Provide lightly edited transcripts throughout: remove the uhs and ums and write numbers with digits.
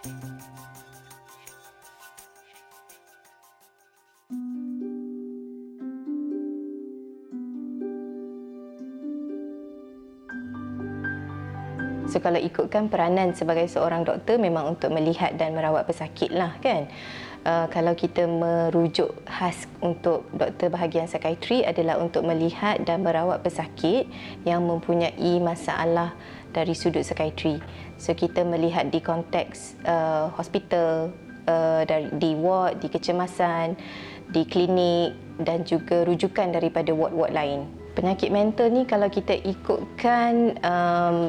So kalau ikutkan peranan sebagai seorang doktor memang untuk melihat dan merawat pesakit lah kan. Kalau kita merujuk khas untuk doktor bahagian psikiatri adalah untuk melihat dan merawat pesakit yang mempunyai masalah dari sudut psikiatri. So kita melihat di konteks hospital, di ward, di kecemasan, di klinik dan juga rujukan daripada ward-ward lain. Penyakit mental ni kalau kita ikutkan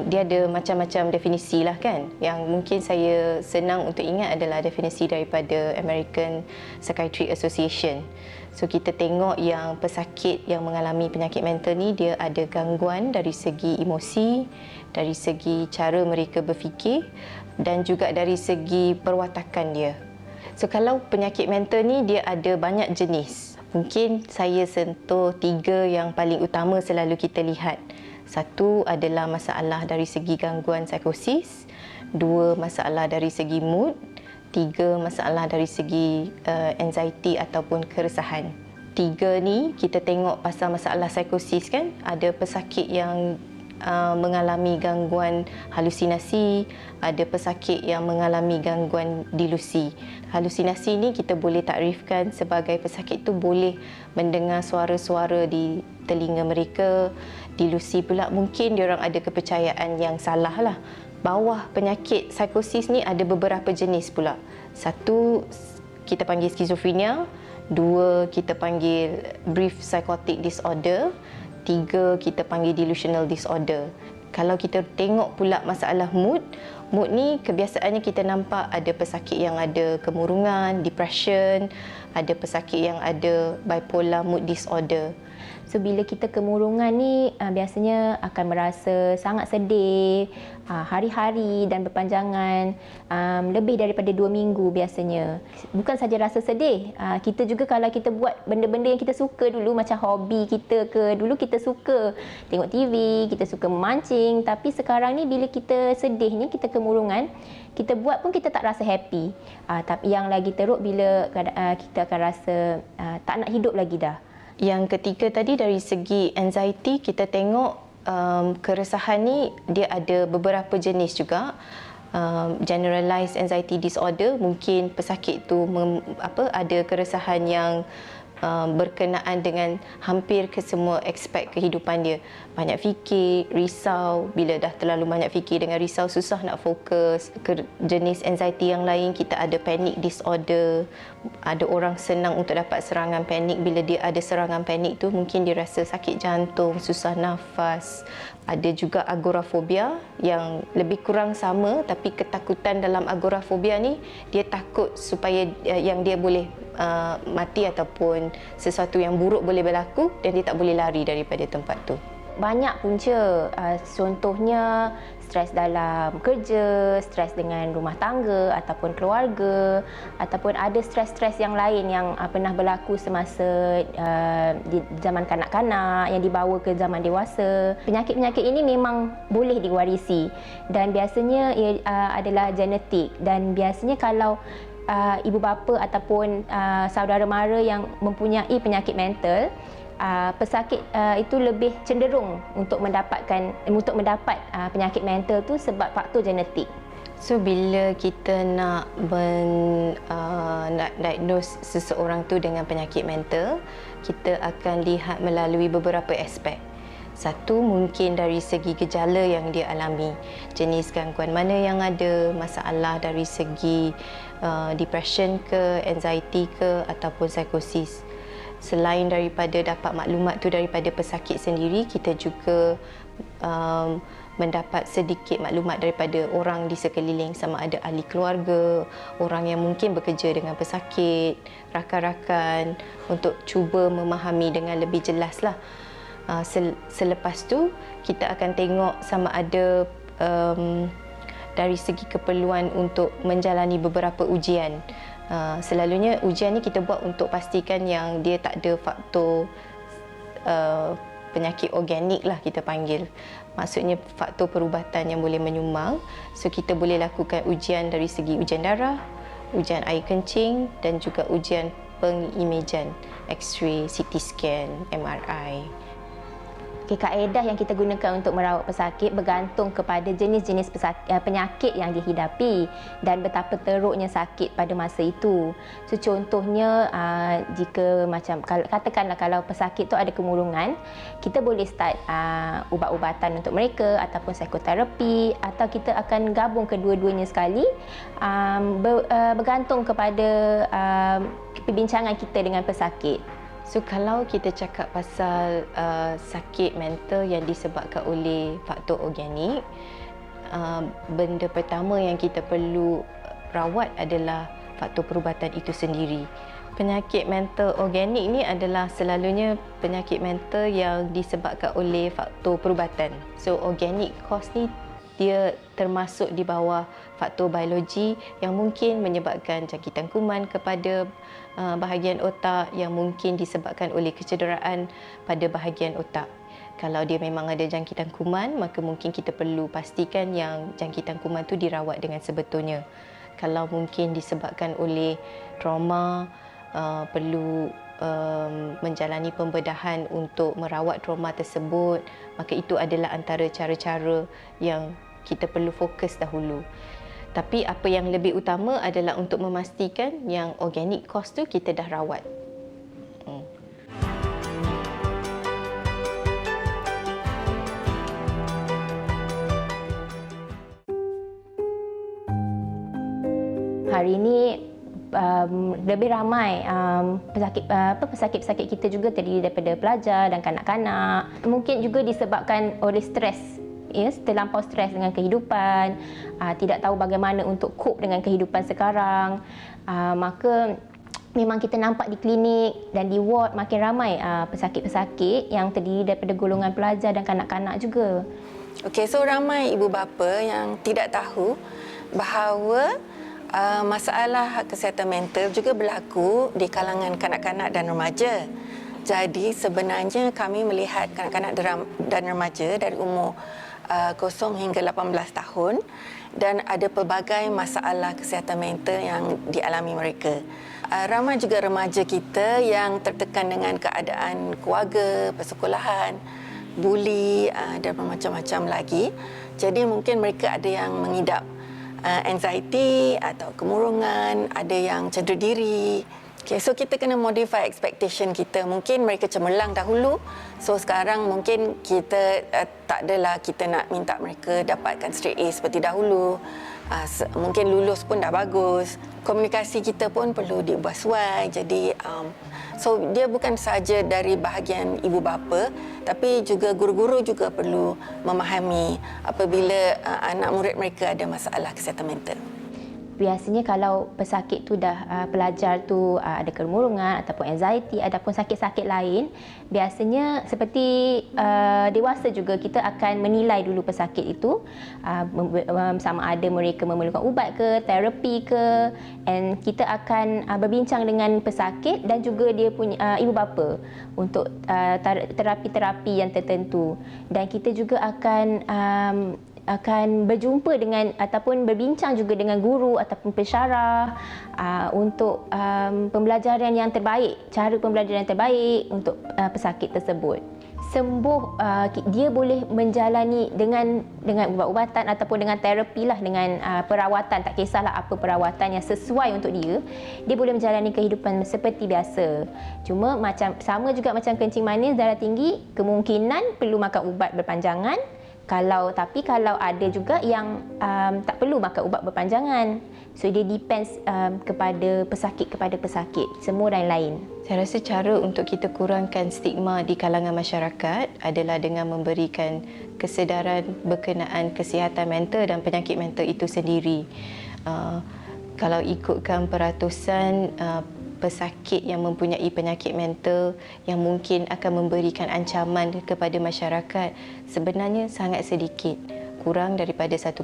dia ada macam-macam definisi lah kan. Yang mungkin saya senang untuk ingat adalah definisi daripada American Psychiatric Association. So kita tengok yang pesakit yang mengalami penyakit mental ni dia ada gangguan dari segi emosi, dari segi cara mereka berfikir dan juga dari segi perwatakan dia. So kalau penyakit mental ni dia ada banyak jenis. Mungkin saya sentuh 3 yang paling utama selalu kita lihat. 1 adalah masalah dari segi gangguan psikosis, 2 masalah dari segi mood, 3 masalah dari segi anxiety ataupun keresahan. 3 ni kita tengok pasal masalah psikosis kan, ada pesakit yang mengalami gangguan halusinasi, ada pesakit yang mengalami gangguan dilusi. Halusinasi ni kita boleh takrifkan sebagai pesakit tu boleh mendengar suara-suara di telinga mereka. Dilusi pula mungkin diorang ada kepercayaan yang salah lah. Bawah penyakit psikosis ni ada beberapa jenis pula. 1 kita panggil skizofrenia, 2 kita panggil brief psychotic disorder, 3 kita panggil delusional disorder. Kalau kita tengok pula masalah mood ni kebiasaannya kita nampak ada pesakit yang ada kemurungan, depression, ada pesakit yang ada bipolar mood disorder. So bila kita kemurungan ni biasanya akan merasa sangat sedih hari-hari dan berpanjangan, lebih daripada 2 minggu biasanya. Bukan saja rasa sedih, kita juga kalau kita buat benda-benda yang kita suka dulu macam hobi kita ke, dulu kita suka tengok TV, kita suka memancing, tapi sekarang ni bila kita sedih ni, kita kemurungan, kita buat pun kita tak rasa happy. Tapi yang lagi teruk bila kita akan rasa tak nak hidup lagi dah. Yang ketiga tadi dari segi anxiety, kita tengok keresahan ni dia ada beberapa jenis juga. Generalized anxiety disorder, mungkin pesakit tu ada keresahan yang berkenaan dengan hampir ke semua aspek kehidupan dia. Banyak fikir, risau. Bila dah terlalu banyak fikir dengan risau, susah nak fokus. Jenis anxiety yang lain, kita ada panic disorder. Ada orang senang untuk dapat serangan panik. Bila dia ada serangan panik tu, mungkin dia rasa sakit jantung, susah nafas. Ada juga agorafobia yang lebih kurang sama, tapi ketakutan dalam agorafobia ni, dia takut supaya yang dia boleh mati ataupun sesuatu yang buruk boleh berlaku dan dia tak boleh lari daripada tempat tu. Banyak punca, contohnya stres dalam kerja, stres dengan rumah tangga ataupun keluarga, ataupun ada stres-stres yang lain yang pernah berlaku semasa di zaman kanak-kanak yang dibawa ke zaman dewasa. Penyakit-penyakit ini memang boleh diwarisi dan biasanya ia adalah genetik, dan biasanya kalau ibu bapa ataupun saudara mara yang mempunyai penyakit mental, pesakit itu lebih cenderung untuk mendapat penyakit mental tu sebab faktor genetik. So bila kita nak diagnose seseorang tu dengan penyakit mental, kita akan lihat melalui beberapa aspek. 1 mungkin dari segi gejala yang dia alami, jenis gangguan mana yang ada, masalah dari segi depression ke, anxiety ke ataupun psikosis. Selain daripada dapat maklumat tu daripada pesakit sendiri, kita juga mendapat sedikit maklumat daripada orang di sekeliling, sama ada ahli keluarga, orang yang mungkin bekerja dengan pesakit, rakan-rakan, untuk cuba memahami dengan lebih jelas lah. Selepas tu kita akan tengok sama ada dari segi keperluan untuk menjalani beberapa ujian. Selalunya ujian ni kita buat untuk pastikan yang dia tak ada faktor penyakit organik lah kita panggil. maksudnya faktor perubatan yang boleh menyumbang. So kita boleh lakukan ujian dari segi ujian darah, ujian air kencing dan juga ujian pengimejan, X-ray, CT scan, MRI. Okay, kaedah yang kita gunakan untuk merawat pesakit bergantung kepada jenis-jenis penyakit yang dihidapi dan betapa teruknya sakit pada masa itu. So contohnya jika macam katakanlah kalau pesakit tu ada kemurungan, kita boleh start ubat-ubatan untuk mereka ataupun psikoterapi, atau kita akan gabung kedua-duanya sekali, bergantung kepada perbincangan kita dengan pesakit. So kalau kita cakap pasal sakit mental yang disebabkan oleh faktor organik, benda pertama yang kita perlu rawat adalah faktor perubatan itu sendiri. Penyakit mental organik ni adalah selalunya penyakit mental yang disebabkan oleh faktor perubatan. So organic cause ni dia termasuk di bawah faktor biologi yang mungkin menyebabkan jangkitan kuman kepada bahagian otak, yang mungkin disebabkan oleh kecederaan pada bahagian otak. Kalau dia memang ada jangkitan kuman, maka mungkin kita perlu pastikan yang jangkitan kuman tu dirawat dengan sebetulnya. Kalau mungkin disebabkan oleh trauma, perlu menjalani pembedahan untuk merawat trauma tersebut, maka itu adalah antara cara-cara yang kita perlu fokus dahulu. Tapi apa yang lebih utama adalah untuk memastikan yang organic cause tu kita dah rawat. Hari ini lebih ramai pesakit-pesakit kita juga terdiri daripada pelajar dan kanak-kanak. Mungkin juga disebabkan oleh stres, terlampau stres dengan kehidupan, tidak tahu bagaimana untuk cope dengan kehidupan sekarang. Maka memang kita nampak di klinik dan di ward makin ramai pesakit-pesakit yang terdiri daripada golongan pelajar dan kanak-kanak juga. Okey, so ramai ibu bapa yang tidak tahu bahawa masalah kesihatan mental juga berlaku di kalangan kanak-kanak dan remaja. Jadi sebenarnya kami melihat kanak-kanak dan remaja dari umur 0 hingga 18 tahun dan ada pelbagai masalah kesihatan mental yang dialami mereka. Ramai juga remaja kita yang tertekan dengan keadaan keluarga, persekolahan, buli dan macam-macam lagi. Jadi mungkin mereka ada yang mengidap anxiety atau kemurungan, ada yang cedera diri. Okay, so kita kena modify expectation kita. Mungkin mereka cemerlang dahulu, so sekarang mungkin kita tak adalah kita nak minta mereka dapatkan straight A seperti dahulu. Mungkin lulus pun dah bagus. Komunikasi kita pun perlu diubah suai. Jadi so dia bukan sahaja dari bahagian ibu bapa, tapi juga guru-guru juga perlu memahami apabila anak murid mereka ada masalah kesihatan mental. Biasanya kalau pesakit tu pelajar tu ada kemurungan ataupun anxiety ataupun sakit-sakit lain, biasanya seperti dewasa juga kita akan menilai dulu pesakit itu, sama ada mereka memerlukan ubat ke, terapi ke, and kita akan berbincang dengan pesakit dan juga dia punya ibu bapa untuk terapi-terapi yang tertentu, dan kita juga akan berjumpa dengan ataupun berbincang juga dengan guru ataupun pensyarah untuk pembelajaran yang terbaik, cara pembelajaran yang terbaik untuk pesakit tersebut. Sembuh, dia boleh menjalani dengan ubat-ubatan ataupun dengan terapi lah, dengan perawatan, tak kisahlah apa perawatan yang sesuai untuk dia, dia boleh menjalani kehidupan seperti biasa. Cuma sama juga macam kencing manis, darah tinggi, kemungkinan perlu makan ubat berpanjangan. Tapi kalau ada juga yang tak perlu makan ubat berpanjangan. So dia depends kepada pesakit, semua lain-lain. Saya rasa cara untuk kita kurangkan stigma di kalangan masyarakat adalah dengan memberikan kesedaran berkenaan kesihatan mental dan penyakit mental itu sendiri. Kalau ikutkan peratusan pesakit yang mempunyai penyakit mental yang mungkin akan memberikan ancaman kepada masyarakat, sebenarnya sangat sedikit, kurang daripada 1%.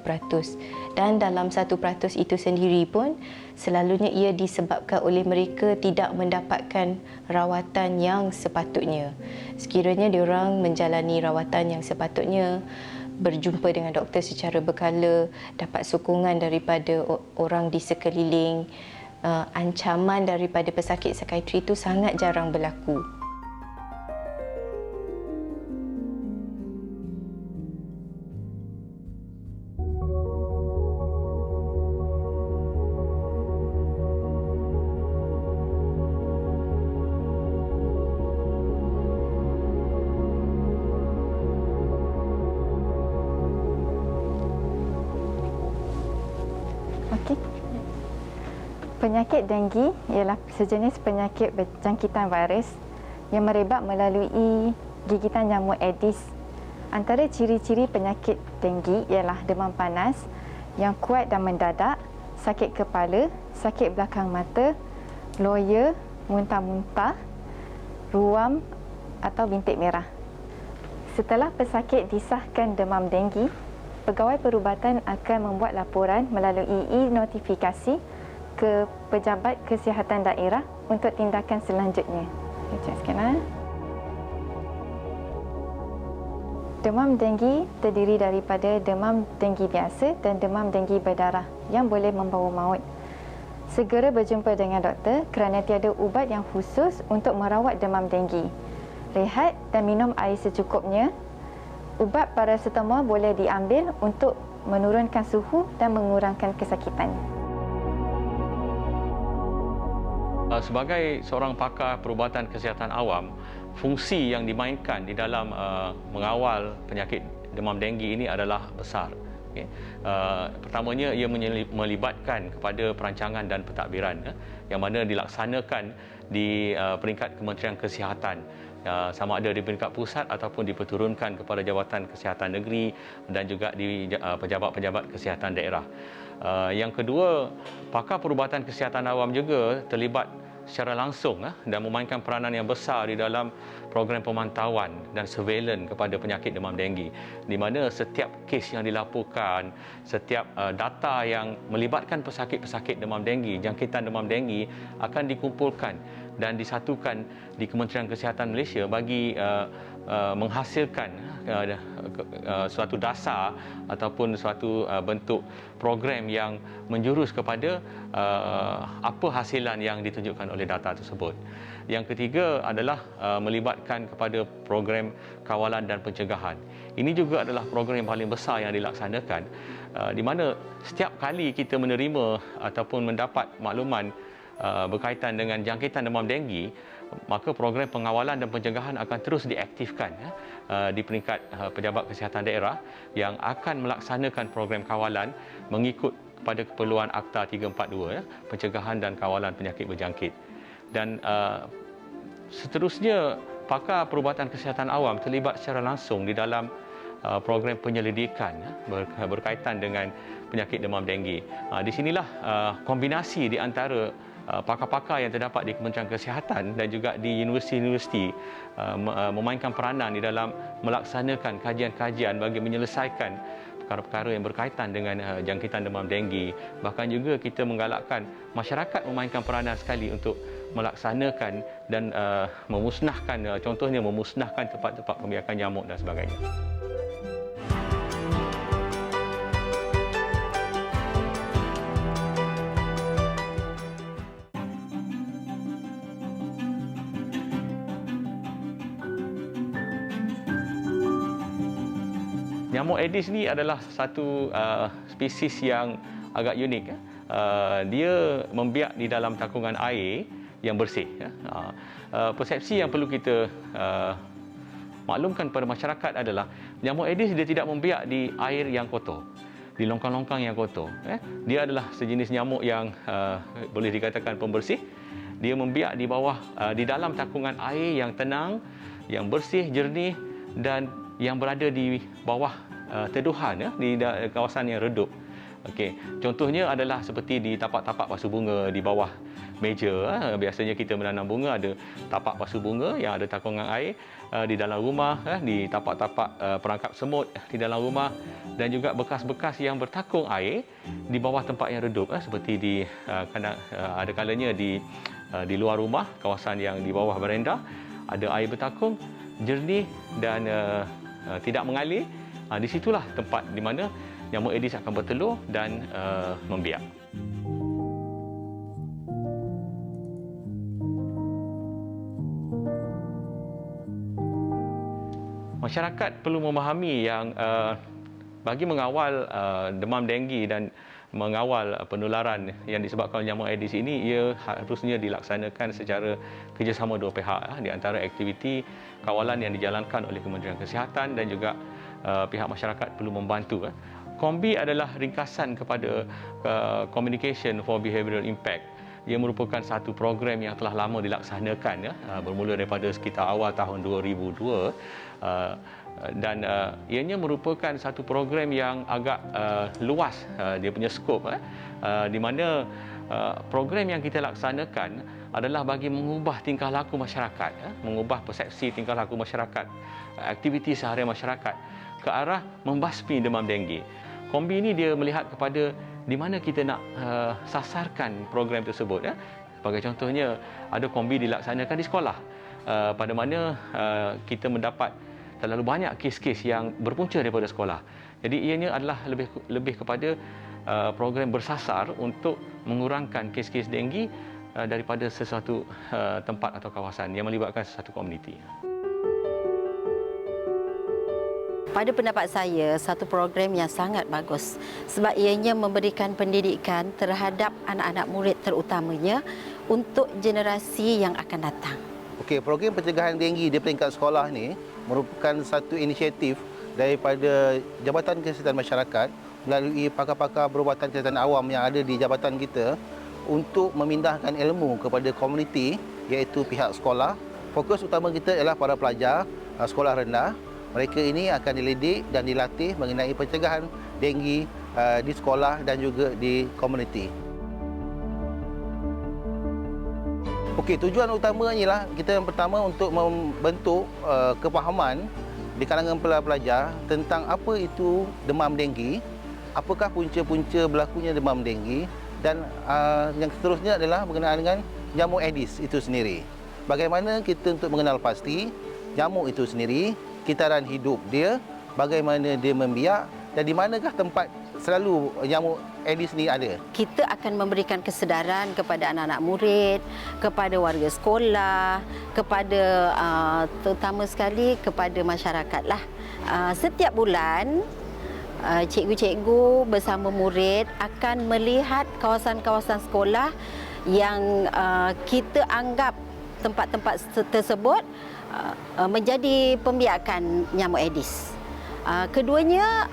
Dan dalam 1% itu sendiri pun selalunya ia disebabkan oleh mereka tidak mendapatkan rawatan yang sepatutnya. Sekiranya diorang menjalani rawatan yang sepatutnya, berjumpa dengan doktor secara berkala, dapat sokongan daripada orang di sekeliling, ancaman daripada pesakit psikiatri itu sangat jarang berlaku. Okey. Penyakit denggi ialah sejenis penyakit berjangkitan virus yang merebak melalui gigitan nyamuk Aedes. Antara ciri-ciri penyakit denggi ialah demam panas yang kuat dan mendadak, sakit kepala, sakit belakang mata, loya, muntah-muntah, ruam atau bintik merah. Setelah pesakit disahkan demam denggi, Pegawai Perubatan akan membuat laporan melalui e-notifikasi ke Pejabat Kesihatan Daerah untuk tindakan selanjutnya. Cek sikit. Demam denggi terdiri daripada demam denggi biasa dan demam denggi berdarah yang boleh membawa maut. Segera berjumpa dengan doktor kerana tiada ubat yang khusus untuk merawat demam denggi. Rehat dan minum air secukupnya. Ubat paracetamol boleh diambil untuk menurunkan suhu dan mengurangkan kesakitan. Sebagai seorang pakar perubatan kesihatan awam, fungsi yang dimainkan di dalam mengawal penyakit demam denggi ini adalah besar. Okay. Pertamanya, ia melibatkan kepada perancangan dan pentadbiran yang mana dilaksanakan di peringkat Kementerian Kesihatan, sama ada di peringkat pusat ataupun diperturunkan kepada Jabatan Kesihatan Negeri dan juga di pejabat-pejabat kesihatan daerah. Yang kedua, pakar perubatan kesihatan awam juga terlibat secara langsung dan memainkan peranan yang besar di dalam program pemantauan dan surveillance kepada penyakit demam denggi, di mana setiap kes yang dilaporkan, setiap data yang melibatkan pesakit-pesakit demam denggi, jangkitan demam denggi akan dikumpulkan dan disatukan di Kementerian Kesihatan Malaysia bagi menghasilkan suatu dasar ataupun suatu bentuk program yang menjurus kepada apa hasilan yang ditunjukkan oleh data tersebut. Yang ketiga adalah melibatkan kepada program kawalan dan pencegahan. Ini juga adalah program yang paling besar yang dilaksanakan, di mana setiap kali kita menerima ataupun mendapat makluman berkaitan dengan jangkitan demam denggi, maka program pengawalan dan pencegahan akan terus diaktifkan di peringkat pejabat kesihatan daerah yang akan melaksanakan program kawalan mengikut kepada keperluan Akta 342, pencegahan dan kawalan penyakit berjangkit. Dan seterusnya, pakar perubatan kesihatan awam terlibat secara langsung di dalam program penyelidikan berkaitan dengan penyakit demam denggi. Di sinilah kombinasi di antara pakar-pakar yang terdapat di Kementerian Kesihatan dan juga di universiti-universiti memainkan peranan di dalam melaksanakan kajian-kajian bagi menyelesaikan perkara-perkara yang berkaitan dengan jangkitan demam denggi. Bahkan juga kita menggalakkan masyarakat memainkan peranan sekali untuk melaksanakan dan memusnahkan, contohnya memusnahkan tempat-tempat pembiakan nyamuk dan sebagainya. Nyamuk Aedes ni adalah satu spesies yang agak unik. Dia membiak di dalam takungan air yang bersih. Persepsi yang perlu kita maklumkan kepada masyarakat adalah nyamuk Aedes dia tidak membiak di air yang kotor, di longkang-longkang yang kotor. Dia adalah sejenis nyamuk yang boleh dikatakan pembersih. Dia membiak di bawah, di dalam takungan air yang tenang, yang bersih, jernih dan yang berada di bawah teduhan di kawasan yang redup. Okey, contohnya adalah seperti di tapak-tapak pasu bunga di bawah meja. Biasanya kita menanam bunga, ada tapak pasu bunga yang ada takungan air di dalam rumah, di tapak-tapak perangkap semut di dalam rumah, dan juga bekas-bekas yang bertakung air di bawah tempat yang redup, seperti di ada kalanya di luar rumah, kawasan yang di bawah berenda ada air bertakung jernih dan tidak mengalir, Di situlah tempat di mana nyamuk Aedes akan bertelur dan membiak. Masyarakat perlu memahami yang bagi mengawal demam denggi dan mengawal penularan yang disebabkan oleh nyamuk Aedes ini, ia harusnya dilaksanakan secara kerjasama dua pihak, di antara aktiviti kawalan yang dijalankan oleh Kementerian Kesihatan dan juga pihak masyarakat perlu membantu. KOMBI adalah ringkasan kepada Communication for Behavioural Impact. Ia merupakan satu program yang telah lama dilaksanakan, bermula daripada sekitar awal tahun 2002, dan ianya merupakan satu program yang agak luas dia punya skop, di mana program yang kita laksanakan adalah bagi mengubah tingkah laku masyarakat, mengubah persepsi tingkah laku masyarakat, aktiviti seharian masyarakat ke arah membasmi demam denggi. KOMBI ini dia melihat kepada di mana kita nak sasarkan program tersebut. Sebagai contohnya, ada KOMBI dilaksanakan di sekolah, pada mana kita mendapat terlalu banyak kes-kes yang berpunca daripada sekolah. Jadi ianya adalah lebih kepada program bersasar untuk mengurangkan kes-kes denggi daripada sesuatu tempat atau kawasan yang melibatkan sesuatu komuniti. Pada pendapat saya, satu program yang sangat bagus sebab ianya memberikan pendidikan terhadap anak-anak murid terutamanya untuk generasi yang akan datang. Okey, program pencegahan denggi di peringkat sekolah ni merupakan satu inisiatif daripada Jabatan Kesihatan Masyarakat melalui pakar-pakar perubatan kesihatan awam yang ada di jabatan kita untuk memindahkan ilmu kepada komuniti, iaitu pihak sekolah. Fokus utama kita ialah para pelajar sekolah rendah. Mereka ini akan dididik dan dilatih mengenai pencegahan denggi di sekolah dan juga di komuniti. Okey, tujuan utamanya ialah kita yang pertama untuk membentuk kefahaman di kalangan pelajar tentang apa itu demam denggi, apakah punca-punca berlakunya demam denggi, dan yang seterusnya adalah berkenaan dengan nyamuk Aedes itu sendiri. Bagaimana kita untuk mengenal pasti nyamuk itu sendiri, kitaran hidup dia, bagaimana dia membiak dan di manakah tempat selalu nyamuk Aedes ni ada. Kita akan memberikan kesedaran kepada anak-anak murid, kepada warga sekolah, kepada terutama sekali kepada masyarakat lah. Setiap bulan cikgu-cikgu bersama murid akan melihat kawasan-kawasan sekolah yang kita anggap tempat-tempat tersebut menjadi pembiakan nyamuk Aedes. Keduanya,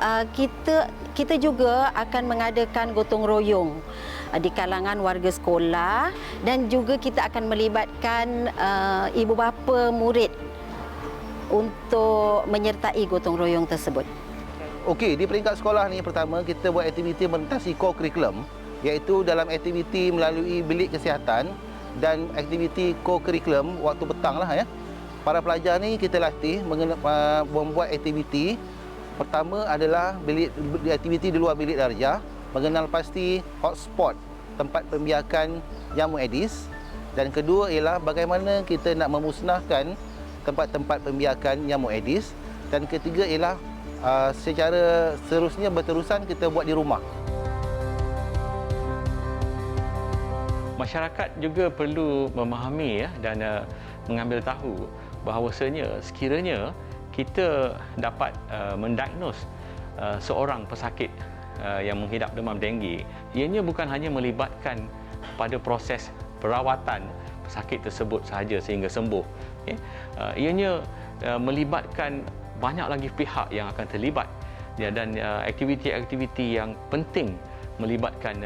kita juga akan mengadakan gotong royong di kalangan warga sekolah dan juga kita akan melibatkan ibu bapa murid untuk menyertai gotong royong tersebut. Okey, di peringkat sekolah ni pertama kita buat aktiviti merentasi core curriculum, iaitu dalam aktiviti melalui bilik kesihatan dan aktiviti core curriculum waktu petang lah ya. Para pelajar ni kita latih membuat aktiviti. Pertama adalah aktiviti di luar bilik darjah, mengenal pasti hotspot tempat pembiakan nyamuk Aedes, dan kedua ialah bagaimana kita nak memusnahkan tempat-tempat pembiakan nyamuk Aedes, dan ketiga ialah secara seterusnya berterusan kita buat di rumah. Masyarakat juga perlu memahami dan mengambil tahu bahawasanya sekiranya kita dapat mendiagnos seorang pesakit yang menghidap demam denggi, ianya bukan hanya melibatkan pada proses perawatan pesakit tersebut sahaja sehingga sembuh. Ianya melibatkan banyak lagi pihak yang akan terlibat, dan aktiviti-aktiviti yang penting melibatkan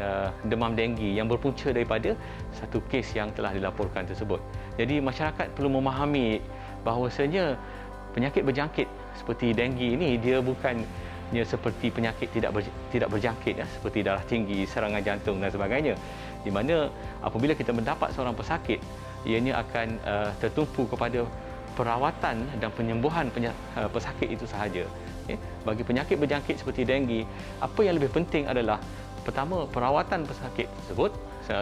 demam denggi yang berpunca daripada satu kes yang telah dilaporkan tersebut. Jadi masyarakat perlu memahami bahawasanya penyakit berjangkit seperti denggi ini dia bukannya seperti penyakit tidak berjangkit seperti darah tinggi, serangan jantung dan sebagainya, di mana apabila kita mendapat seorang pesakit, ianya akan tertumpu kepada perawatan dan penyembuhan pesakit itu sahaja. Bagi penyakit berjangkit seperti denggi, apa yang lebih penting adalah pertama perawatan pesakit tersebut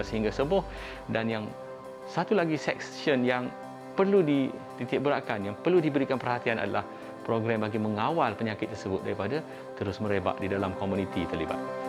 sehingga sembuh, dan yang satu lagi section yang perlu dititik beratkan, yang perlu diberikan perhatian adalah program bagi mengawal penyakit tersebut daripada terus merebak di dalam komuniti terlibat.